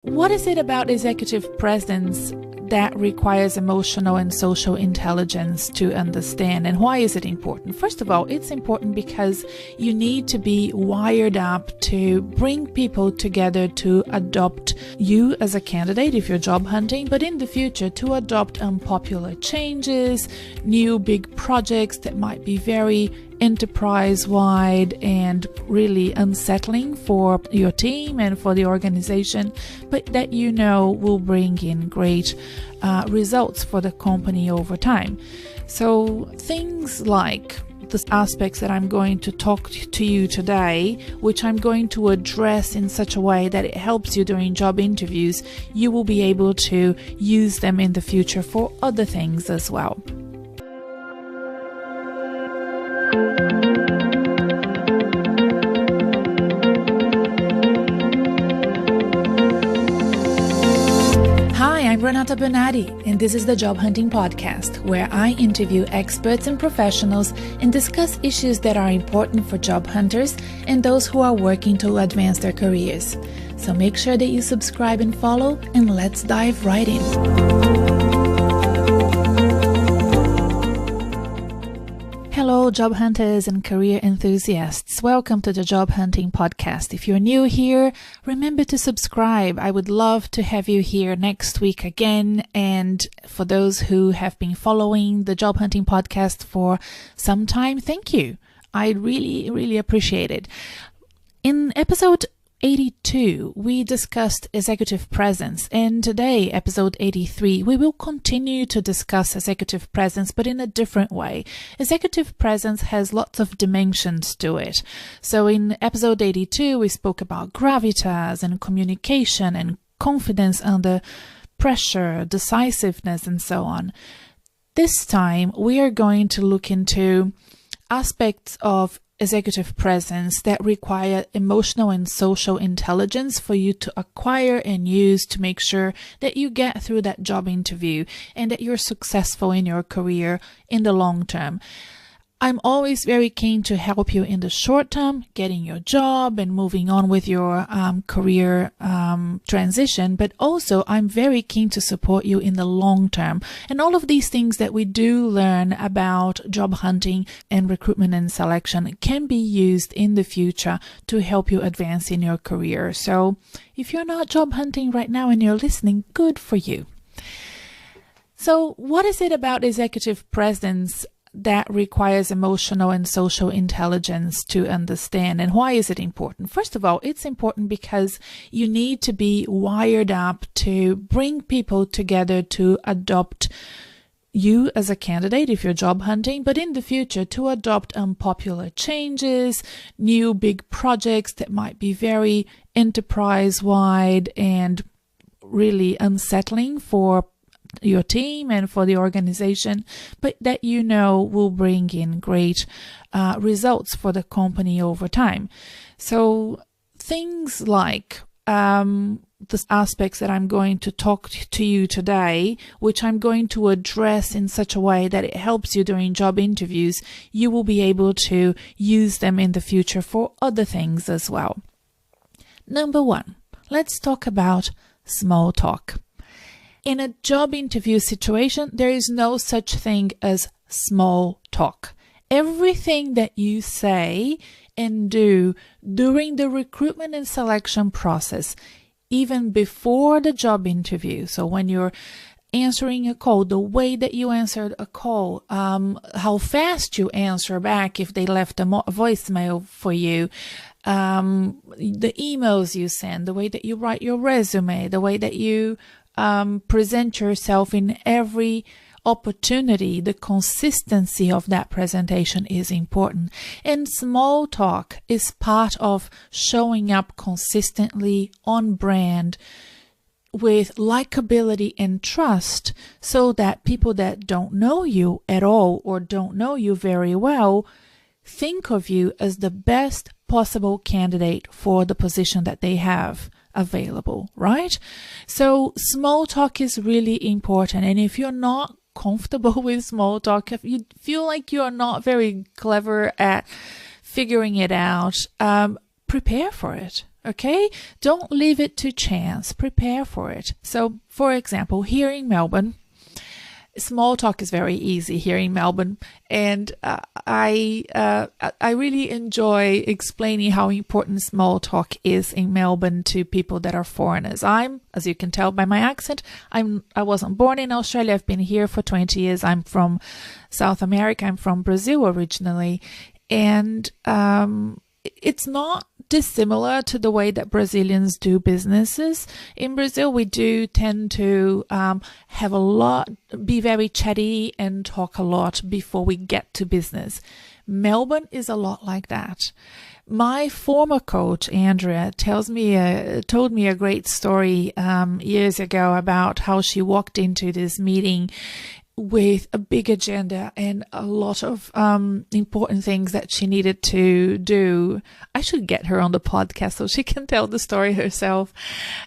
What is it about executive presence that requires emotional and social intelligence to understand, and why is it important? First of all, it's important because you need to be wired up to bring people together to adopt you as a candidate if you're job hunting, but in the future to adopt unpopular changes, new big projects that might be very enterprise-wide and really unsettling for your team and for the organization, but that you know will bring in great results for the company over time. So things like the aspects that I'm going to talk to you today, which I'm going to address in such a way that it helps you during job interviews, you will be able to use them in the future for other things as well. I'm Renata Bernardi, and this is the Job Hunting Podcast, where I interview experts and professionals and discuss issues that are important for job hunters and those who are working to advance their careers. So make sure that you subscribe and follow, and let's dive right in. Hello, job hunters and career enthusiasts. Welcome to the Job Hunting Podcast. If you're new here, remember to subscribe. I would love to have you here next week again. And for those who have been following the Job Hunting Podcast for some time, thank you. I really appreciate it. In episode 82, we discussed executive presence, and today, episode 83, we will continue to discuss executive presence, but in a different way. Executive presence has lots of dimensions to it. So in episode 82, we spoke about gravitas and communication and confidence under pressure, decisiveness, and so on. This time, we are going to look into aspects of executive presence that require emotional and social intelligence for you to acquire and use to make sure that you get through that job interview and that you're successful in your career in the long term. I'm always very keen to help you in the short term, getting your job and moving on with your career transition, but also I'm very keen to support you in the long term. And all of these things that we do learn about job hunting and recruitment and selection can be used in the future to help you advance in your career. So if you're not job hunting right now and you're listening, good for you. So what is it about executive presence that requires emotional and social intelligence to understand, and why is it important? First of all, it's important because you need to be wired up to bring people together to adopt you as a candidate if you're job hunting, but in the future to adopt unpopular changes, new big projects that might be very enterprise-wide and really unsettling for your team and for the organization, but that you know will bring in great results for the company over time. So things like the aspects that I'm going to talk to you today, which I'm going to address in such a way that it helps you during job interviews, you will be able to use them in the future for other things as well. Number one, let's talk about small talk. In a job interview situation, there is no such thing as small talk. Everything that you say and do during the recruitment and selection process, even before the job interview, so when you're answering a call, the way that you answered a call, how fast you answer back if they left a voicemail for you, the emails you send, the way that you write your resume, the way that you present yourself in every opportunity, the consistency of that presentation is important. And small talk is part of showing up consistently on brand with likability and trust, so that people that don't know you at all or don't know you very well think of you as the best possible candidate for the position that they have available, right? So small talk is really important. And if you're not comfortable with small talk, if you feel like you're not very clever at figuring it out, prepare for it. Okay? Don't leave it to chance. Prepare for it. So, for example, here in Melbourne, small talk is very easy here in Melbourne, and I really enjoy explaining how important small talk is in Melbourne to people that are foreigners. As you can tell by my accent, I wasn't born in Australia. I've been here for 20 years. I'm from South America. I'm from Brazil originally, and it's not dissimilar to the way that Brazilians do businesses. In Brazil, we do tend to be very chatty and talk a lot before we get to business. Melbourne is a lot like that. My former coach, Andrea, told me a great story years ago about how she walked into this meeting with a big agenda and a lot of important things that she needed to do. I should get her on the podcast so she can tell the story herself.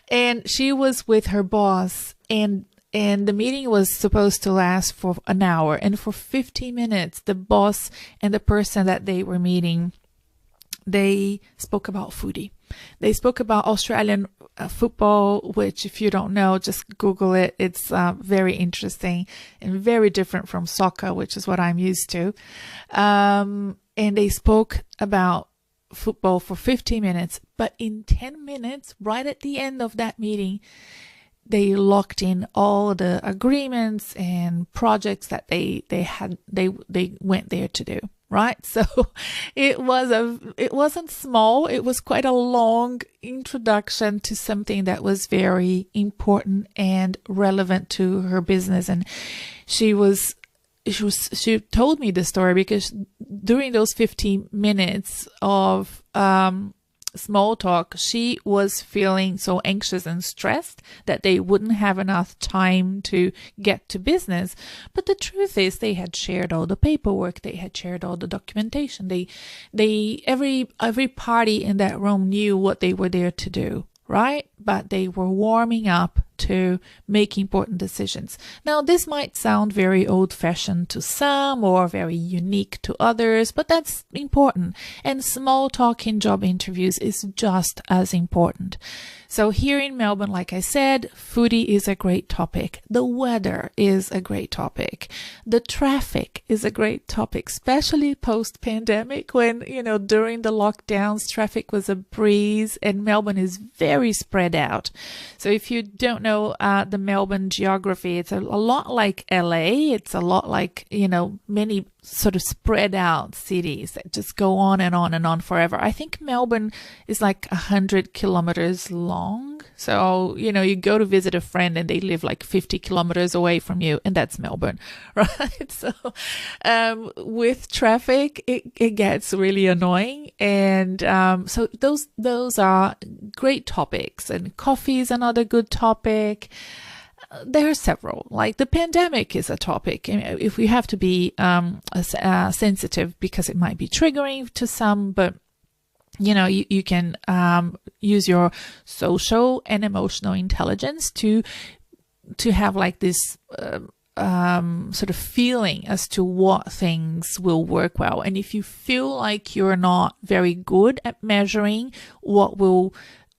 And she was with her boss, and the meeting was supposed to last for an hour. And for 15 minutes, the boss and the person that they were meeting, they spoke about foodie. They spoke about Australian football, which if you don't know, just Google it. It's very interesting and very different from soccer, which is what I'm used to. And they spoke about football for 15 minutes, but in 10 minutes, right at the end of that meeting, they locked in all the agreements and projects that they went there to do. Right? So it wasn't small. It was quite a long introduction to something that was very important and relevant to her business. And she told me the story because during those 15 minutes of small talk, she was feeling so anxious and stressed that they wouldn't have enough time to get to business. But the truth is, they had shared all the paperwork, they had shared all the documentation. Every party in that room knew what they were there to do, right? But they were warming up to make important decisions. Now, this might sound very old-fashioned to some or very unique to others, but that's important. And small talk in job interviews is just as important. So here in Melbourne, like I said, foodie is a great topic. The weather is a great topic. The traffic is a great topic, especially post-pandemic when, during the lockdowns, traffic was a breeze and Melbourne is very spread out. So if you don't know the Melbourne geography, it's a lot like LA. It's a lot like, many sort of spread out cities that just go on and on and on forever. I think Melbourne is like 100 kilometers long. So, you go to visit a friend and they live like 50 kilometers away from you, and that's Melbourne, right? So, with traffic, it gets really annoying. And, so those are great topics, and coffee is another good topic. There are several, like the pandemic is a topic. If we have to be sensitive because it might be triggering to some, but you can use your social and emotional intelligence to have like this sort of feeling as to what things will work well. And if you feel like you're not very good at measuring what will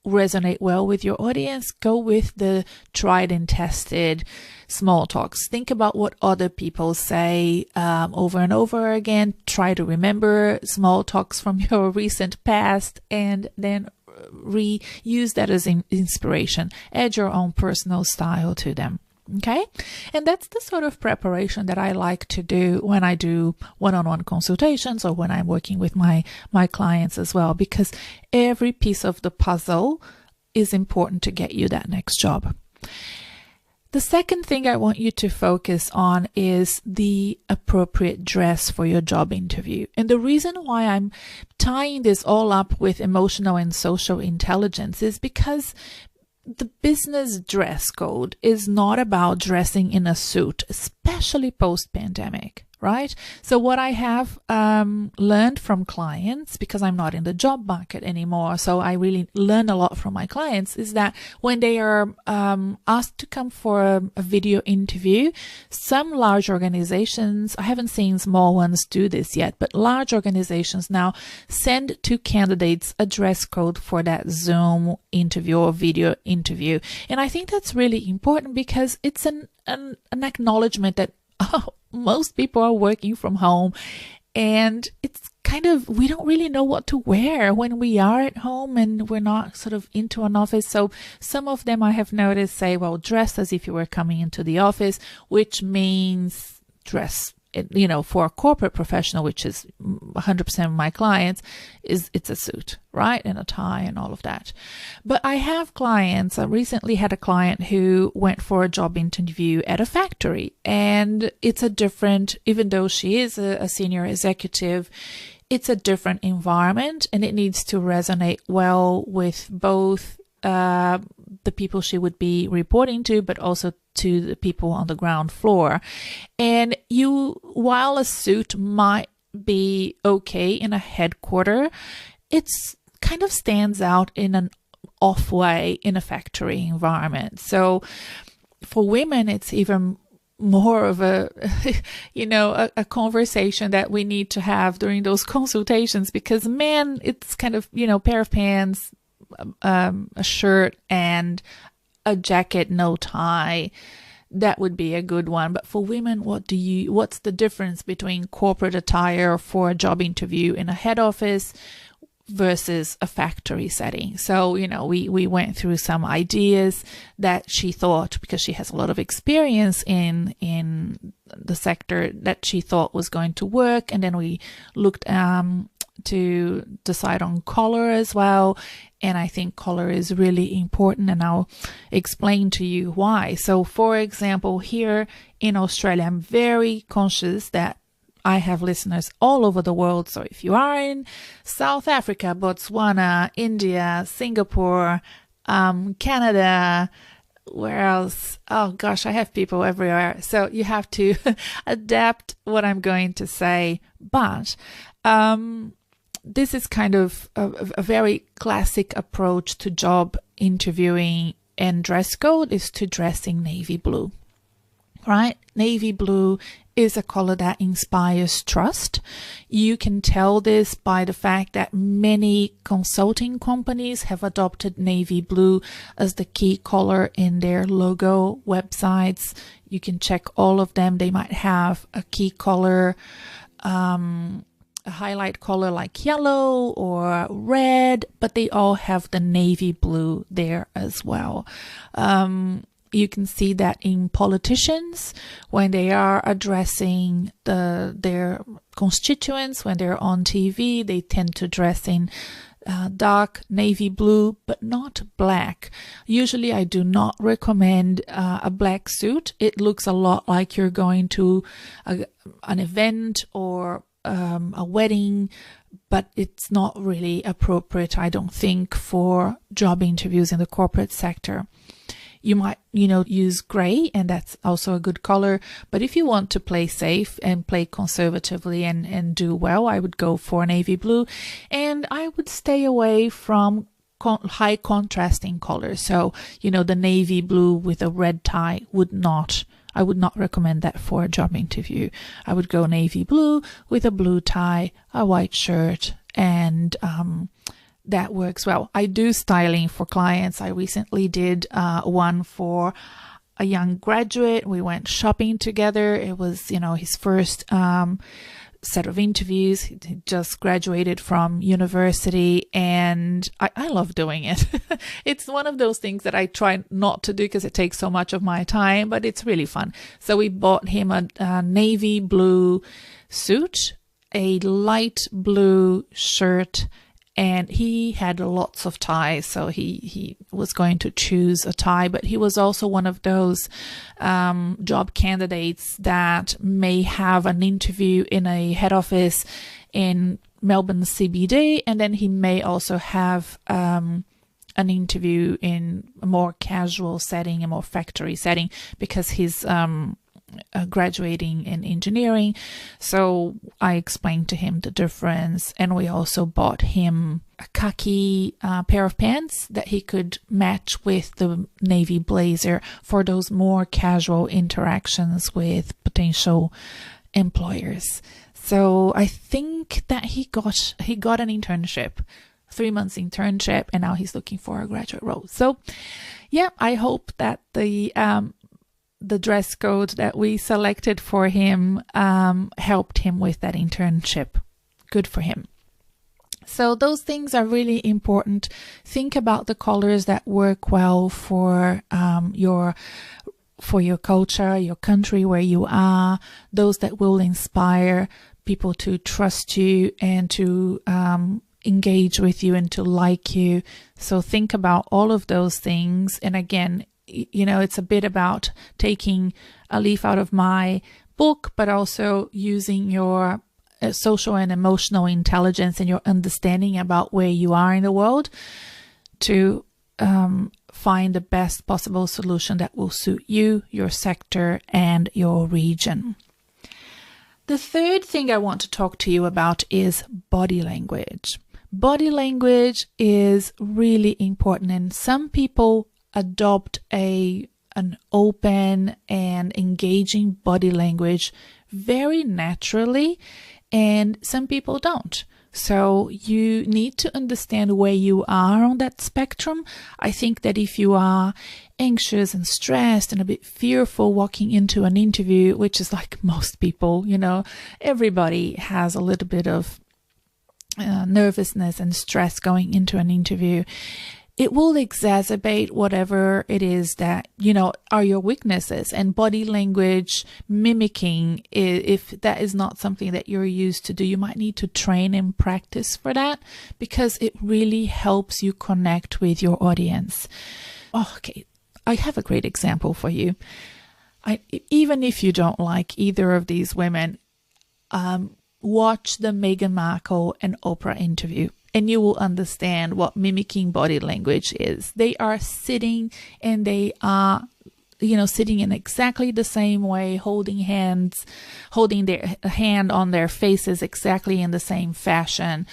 resonate well with your audience, go with the tried and tested small talks. Think about what other people say over and over again. Try to remember small talks from your recent past and then reuse that as inspiration. Add your own personal style to them. Okay. And that's the sort of preparation that I like to do when I do one-on-one consultations or when I'm working with my clients as well, because every piece of the puzzle is important to get you that next job. The second thing I want you to focus on is the appropriate dress for your job interview. And the reason why I'm tying this all up with emotional and social intelligence is because the business dress code is not about dressing in a suit, especially post-pandemic, right? So what I have learned from clients, because I'm not in the job market anymore, so I really learn a lot from my clients, is that when they are asked to come for a video interview, some large organizations, I haven't seen small ones do this yet, but large organizations now send to candidates a dress code for that Zoom interview or video interview. And I think that's really important because it's an acknowledgement that most people are working from home, and it's kind of, we don't really know what to wear when we are at home and we're not sort of into an office. So some of them I have noticed say, well, dress as if you were coming into the office, which means dress, you know, for a corporate professional, which is 100% of my clients, it's a suit, right? And a tie and all of that. But I have clients, I recently had a client who went for a job interview at a factory, and it's a different, even though she is a senior executive, it's a different environment, and it needs to resonate well with both the people she would be reporting to, but also to the people on the ground floor. And while a suit might be okay in a headquarter, it's kind of stands out in an off way in a factory environment. So for women, it's even more of a, you know, a conversation that we need to have during those consultations, because men, it's kind of, you know, pair of pants, a shirt and a jacket, no tie. That would be a good one. But for women, what's the difference between corporate attire for a job interview in a head office versus a factory setting? So, you know, we went through some ideas that she thought, because she has a lot of experience in the sector, that she thought was going to work. And then we looked to decide on color as well. And I think color is really important, and I'll explain to you why. So for example, here in Australia, I'm very conscious that I have listeners all over the world. So if you are in South Africa, Botswana, India, Singapore, Canada, where else? Oh gosh, I have people everywhere. So you have to adapt what I'm going to say. But this is kind of a very classic approach to job interviewing and dress code is to dress in navy blue, right? Navy blue is a color that inspires trust. You can tell this by the fact that many consulting companies have adopted navy blue as the key color in their logo websites. You can check all of them. They might have a key color, a highlight color like yellow or red, but they all have the navy blue there as well. You can see that in politicians when they are addressing their constituents, when they're on TV, they tend to dress in dark navy blue, but not black. Usually I do not recommend a black suit. It looks a lot like you're going to an event or a wedding, but it's not really appropriate, I don't think, for job interviews in the corporate sector. You might, you know, use gray, and that's also a good color. But if you want to play safe and play conservatively and do well, I would go for navy blue. And I would stay away from high contrasting colors. So, you know, the navy blue with a red tie I would not recommend that for a job interview. I would go navy blue with a blue tie, a white shirt, and that works well. I do styling for clients. I recently did one for a young graduate. We went shopping together. It was, you know, his first set of interviews. He just graduated from university, and I love doing it. It's one of those things that I try not to do because it takes so much of my time, but it's really fun. So we bought him a navy blue suit, a light blue shirt, and he had lots of ties, so he was going to choose a tie, but he was also one of those job candidates that may have an interview in a head office in Melbourne CBD, and then he may also have an interview in a more casual setting, a more factory setting, because his graduating in engineering. So I explained to him the difference, and we also bought him a khaki pair of pants that he could match with the navy blazer for those more casual interactions with potential employers. So I think that he got an internship, 3 months internship, and now he's looking for a graduate role. So yeah, I hope that the dress code that we selected for him helped him with that internship. Good for him. So those things are really important. Think about the colors that work well for your culture, your country where you are, those that will inspire people to trust you and to engage with you and to like you. So think about all of those things. And again, it's a bit about taking a leaf out of my book, but also using your social and emotional intelligence and your understanding about where you are in the world to find the best possible solution that will suit you, your sector, and your region. The third thing I want to talk to you about is body language. Body language is really important, and some people adopt an open and engaging body language very naturally, and some people don't. So you need to understand where you are on that spectrum. I think that if you are anxious and stressed and a bit fearful walking into an interview, which is like most people, everybody has a little bit of nervousness and stress going into an interview. It will exacerbate whatever it is that, are your weaknesses, and body language mimicking. If that is not something that you're used to do, you might need to train and practice for that, because it really helps you connect with your audience. Okay, I have a great example for you. Even if you don't like either of these women, watch the Meghan Markle and Oprah interview, and you will understand what mimicking body language is. They are sitting, and they are, sitting in exactly the same way, holding their hand on their faces exactly in the same fashion.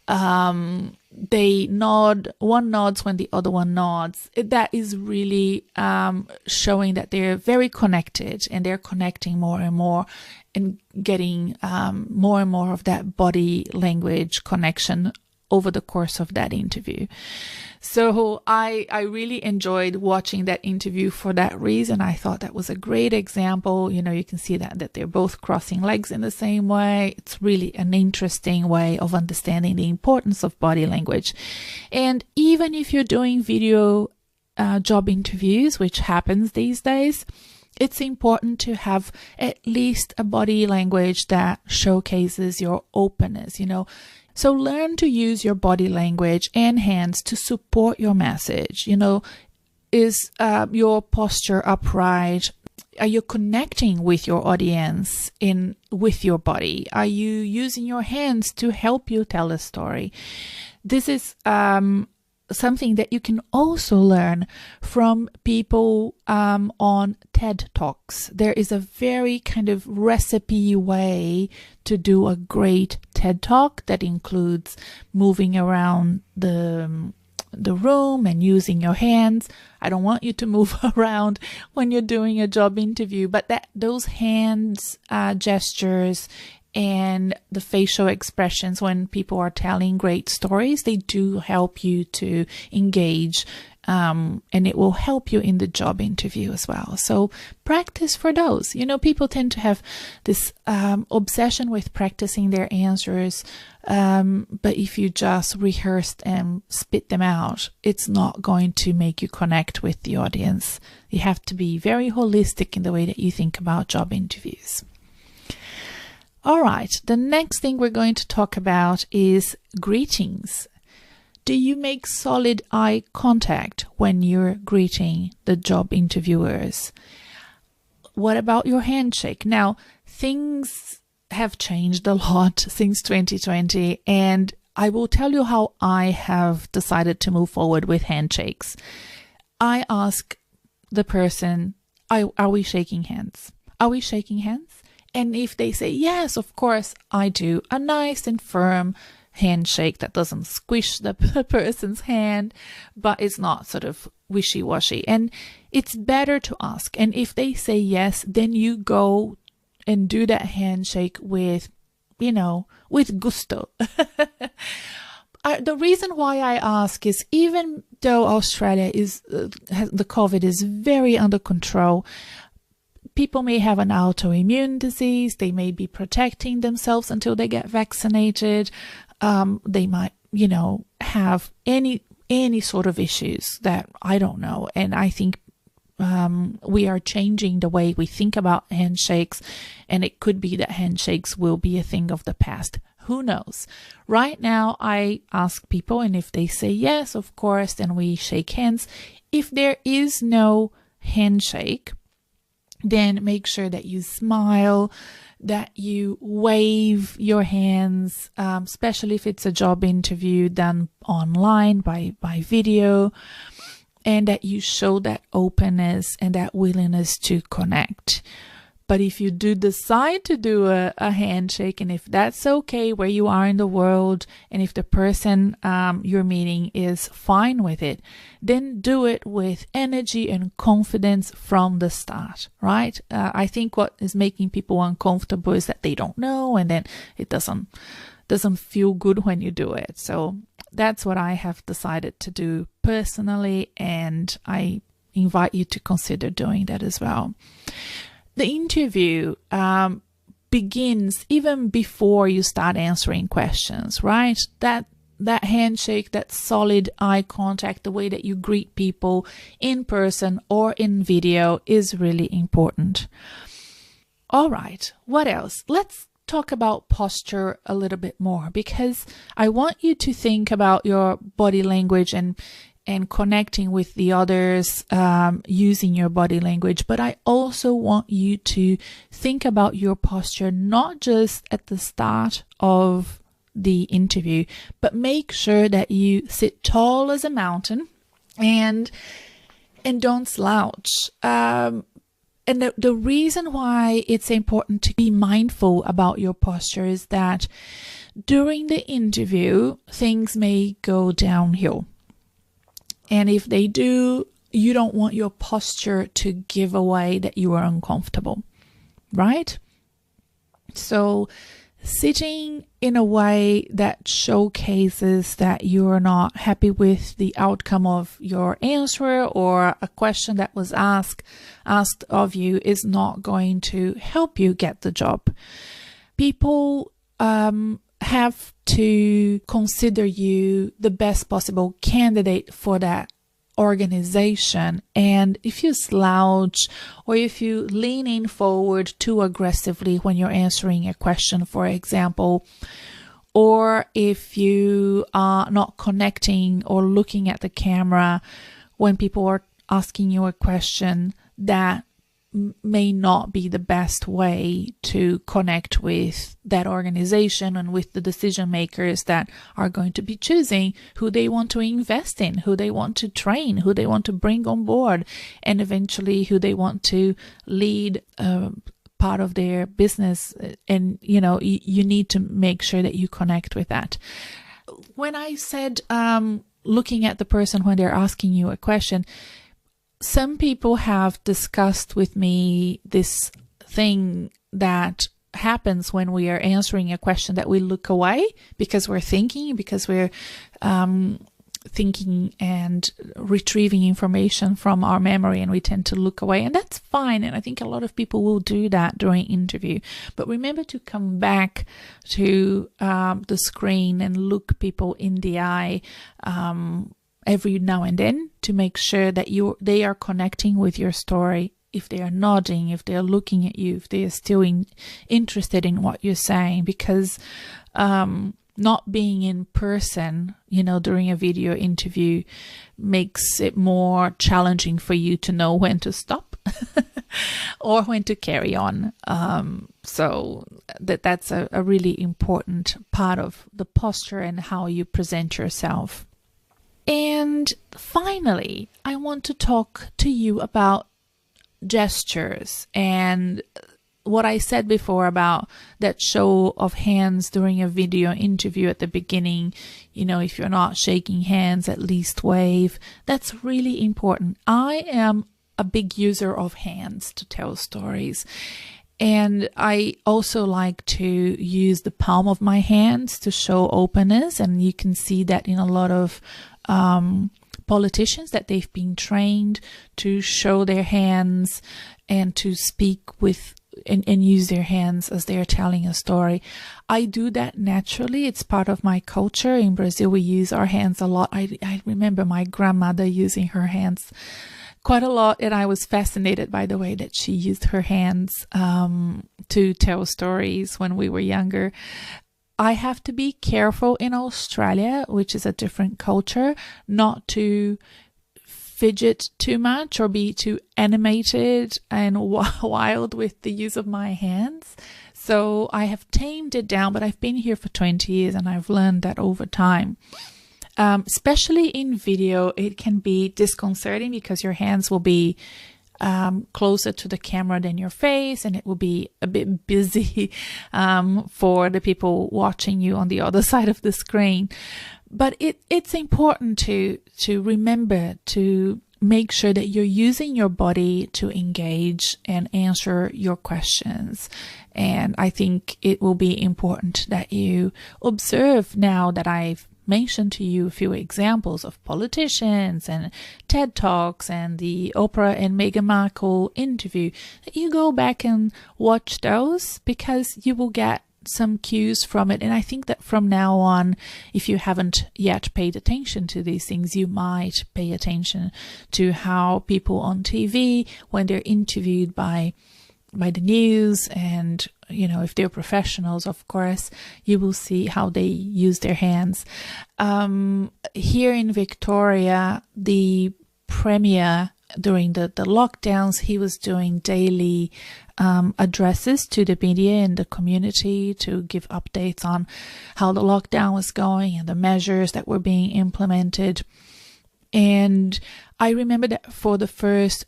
They nod, one nods when the other one nods. That is really showing that they're very connected, and they're connecting more and more and getting more and more of that body language connection over the course of that interview. So I really enjoyed watching that interview for that reason. I thought that was a great example. You can see that they're both crossing legs in the same way. It's really an interesting way of understanding the importance of body language. And even if you're doing video job interviews, which happens these days, it's important to have at least a body language that showcases your openness, So learn to use your body language and hands to support your message. Is your posture upright? Are you connecting with your audience with your body? Are you using your hands to help you tell a story? This is something that you can also learn from people on TED Talks. There is a very kind of recipe way to do a great TED Talk that includes moving around the room and using your hands. I don't want you to move around when you're doing a job interview, but those hands gestures and the facial expressions when people are telling great stories, they do help you to engage, and it will help you in the job interview as well. So practice for those. People tend to have this obsession with practicing their answers, but if you just rehearsed and spit them out, it's not going to make you connect with the audience. You have to be very holistic in the way that you think about job interviews. All right, the next thing we're going to talk about is greetings. Do you make solid eye contact when you're greeting the job interviewers? What about your handshake? Now, things have changed a lot since 2020, and I will tell you how I have decided to move forward with handshakes. I ask the person, are we shaking hands? Are we shaking hands? And if they say, yes, of course I do, a nice and firm handshake that doesn't squish the person's hand, but it's not sort of wishy-washy. And it's better to ask. And if they say yes, then you go and do that handshake with, with gusto. The reason why I ask is, even though Australia the COVID is very under control, people may have an autoimmune disease. They may be protecting themselves until they get vaccinated. They might, have any sort of issues that I don't know. And I think we are changing the way we think about handshakes, and it could be that handshakes will be a thing of the past. Who knows? Right now, I ask people, and if they say yes, of course, then we shake hands. If there is no handshake, then make sure that you smile, that you wave your hands, especially if it's a job interview done online by video, and that you show that openness and that willingness to connect. But if you do decide to do a handshake, and if that's okay where you are in the world, and if the person you're meeting is fine with it, then do it with energy and confidence from the start, right? I think what is making people uncomfortable is that they don't know, and then it doesn't feel good when you do it. So that's what I have decided to do personally, and I invite you to consider doing that as well. The interview begins even before you start answering questions, right? That handshake, that solid eye contact, the way that you greet people in person or in video is really important. All right, what else? Let's talk about posture a little bit more, because I want you to think about your body language and connecting with the others using your body language. But I also want you to think about your posture, not just at the start of the interview, but make sure that you sit tall as a mountain and don't slouch. And the reason why it's important to be mindful about your posture is that during the interview, things may go downhill. And if they do, you don't want your posture to give away that you are uncomfortable, right? So sitting in a way that showcases that you're not happy with the outcome of your answer or a question that was asked of you is not going to help you get the job. People have to consider you the best possible candidate for that organization. And if you slouch or if you lean in forward too aggressively when you're answering a question, for example, or if you are not connecting or looking at the camera when people are asking you a question, that may not be the best way to connect with that organization and with the decision makers that are going to be choosing who they want to invest in, who they want to train, who they want to bring on board, and eventually who they want to lead part of their business. And, you need to make sure that you connect with that. When I said looking at the person when they're asking you a question, some people have discussed with me this thing that happens when we are answering a question, that we look away because we're thinking and retrieving information from our memory, and we tend to look away, and that's fine. And I think a lot of people will do that during interview. But remember to come back to the screen and look people in the eye every now and then to make sure that they are connecting with your story. If they are nodding, if they are looking at you, if they are still interested in what you're saying, because not being in person, during a video interview makes it more challenging for you to know when to stop or when to carry on. So that's a really important part of the posture and how you present yourself. And finally, I want to talk to you about gestures. And what I said before about that show of hands during a video interview at the beginning, if you're not shaking hands, at least wave. That's really important. I am a big user of hands to tell stories. And I also like to use the palm of my hands to show openness. And you can see that in a lot of politicians, that they've been trained to show their hands and to speak with and use their hands as they're telling a story. I do that naturally. It's part of my culture. In Brazil, we use our hands a lot. I remember my grandmother using her hands quite a lot, and I was fascinated by the way that she used her hands to tell stories when we were younger. I have to be careful in Australia, which is a different culture, not to fidget too much or be too animated and wild with the use of my hands. So I have tamed it down, but I've been here for 20 years and I've learned that over time. Especially in video, it can be disconcerting because your hands will be closer to the camera than your face, and it will be a bit busy for the people watching you on the other side of the screen. But it's important to remember to make sure that you're using your body to engage and answer your questions. And I think it will be important that you observe, now that I've mentioned to you a few examples of politicians and TED Talks and the Oprah and Meghan Markle interview, that you go back and watch those, because you will get some cues from it. And I think that from now on, if you haven't yet paid attention to these things, you might pay attention to how people on TV, when they're interviewed by the news, and if they're professionals, of course, you will see how they use their hands. Here in Victoria, the Premier, during the lockdowns, he was doing daily addresses to the media and the community to give updates on how the lockdown was going and the measures that were being implemented. And I remember that for the first,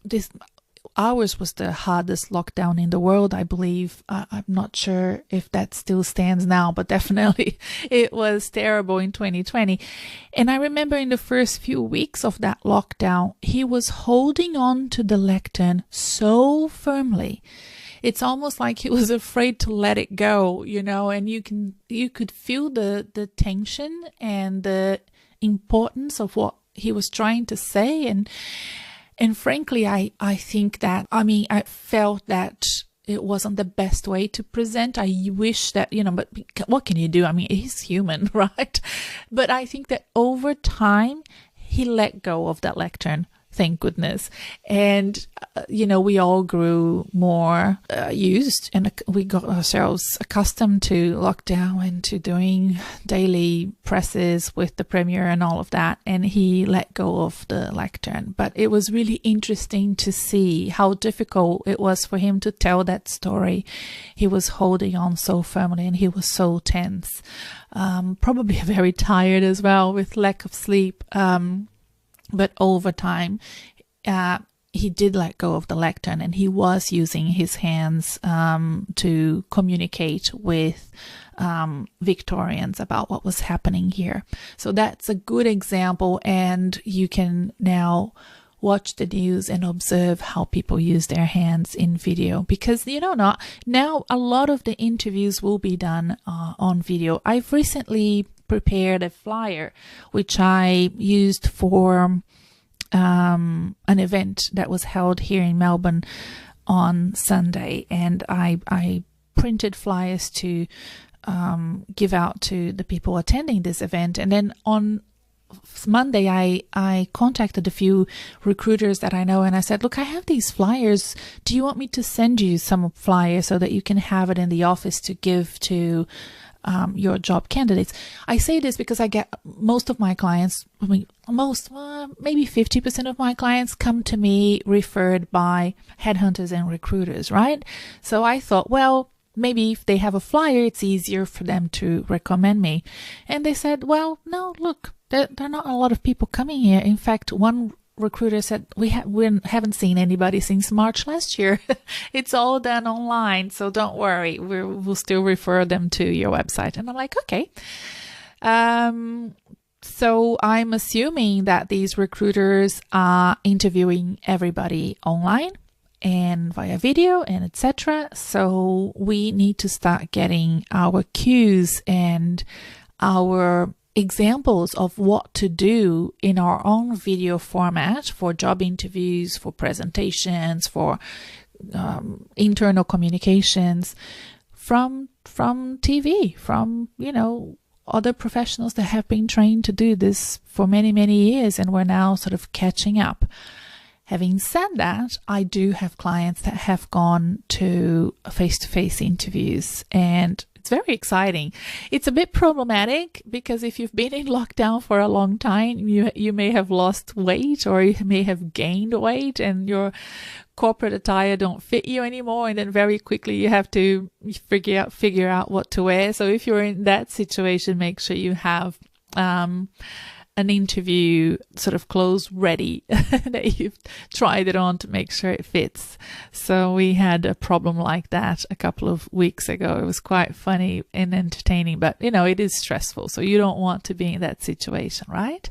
ours was the hardest lockdown in the world, I believe. I'm not sure if that still stands now, but definitely it was terrible in 2020. And I remember in the first few weeks of that lockdown, he was holding on to the lectern so firmly. It's almost like he was afraid to let it go, and you could feel the tension and the importance of what he was trying to say. And frankly, I think that, I felt that it wasn't the best way to present. I wish that, but what can you do? He's human, right? But I think that over time, he let go of that lectern. Thank goodness. And, we all grew more used, and we got ourselves accustomed to lockdown and to doing daily presses with the Premier and all of that. And he let go of the lectern. But it was really interesting to see how difficult it was for him to tell that story. He was holding on so firmly and he was so tense. Probably very tired as well with lack of sleep. But over time, he did let go of the lectern, and he was using his hands to communicate with Victorians about what was happening here. So that's a good example, and you can now watch the news and observe how people use their hands in video, because now a lot of the interviews will be done on video. I've recently prepared a flyer which I used for an event that was held here in Melbourne on Sunday, and I printed flyers to give out to the people attending this event. And then on Monday, I contacted a few recruiters that I know, and I said, look, I have these flyers. Do you want me to send you some flyers so that you can have it in the office to give to your job candidates? I say this because I get most of my clients, maybe 50% of my clients come to me referred by headhunters and recruiters, right? So I thought, well, maybe if they have a flyer, it's easier for them to recommend me. And they said, well, no, look, there are not a lot of people coming here. In fact, one recruiter said, we haven't seen anybody since March last year. It's all done online, so don't worry. We'll still refer them to your website. And I'm like, okay. So I'm assuming that these recruiters are interviewing everybody online and via video and etc. So we need to start getting our cues and our examples of what to do in our own video format for job interviews, for presentations, for internal communications from TV, from, other professionals that have been trained to do this for many, many years, and we're now sort of catching up. Having said that, I do have clients that have gone to face-to-face interviews, and it's very exciting. It's a bit problematic because if you've been in lockdown for a long time, you may have lost weight or you may have gained weight and your corporate attire don't fit you anymore, and then very quickly you have to figure out what to wear. So if you're in that situation, make sure you have an interview sort of clothes ready that you've tried it on to make sure it fits. So we had a problem like that a couple of weeks ago. It was quite funny and entertaining, but it is stressful. So you don't want to be in that situation, right?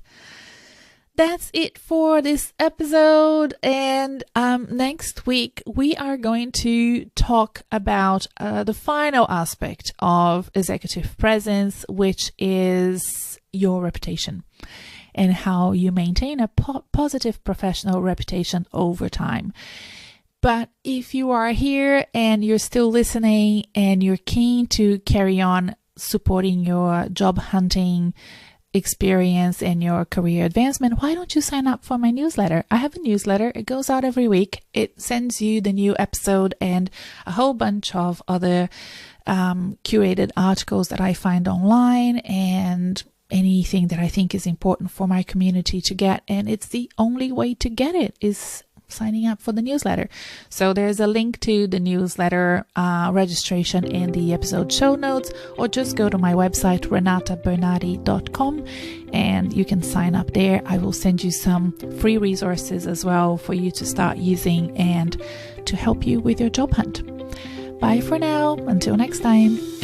That's it for this episode. And next week, we are going to talk about the final aspect of executive presence, which is your reputation and how you maintain a positive professional reputation over time. But if you are here and you're still listening and you're keen to carry on supporting your job hunting experience and your career advancement, why don't you sign up for my newsletter? I have a newsletter. It goes out every week. It sends you the new episode and a whole bunch of other curated articles that I find online and anything that I think is important for my community to get. And it's the only way to get it is signing up for the newsletter. So there's a link to the newsletter registration in the episode show notes, or just go to my website, renatabernardi.com, and you can sign up there. I will send you some free resources as well for you to start using and to help you with your job hunt. Bye for now. Until next time.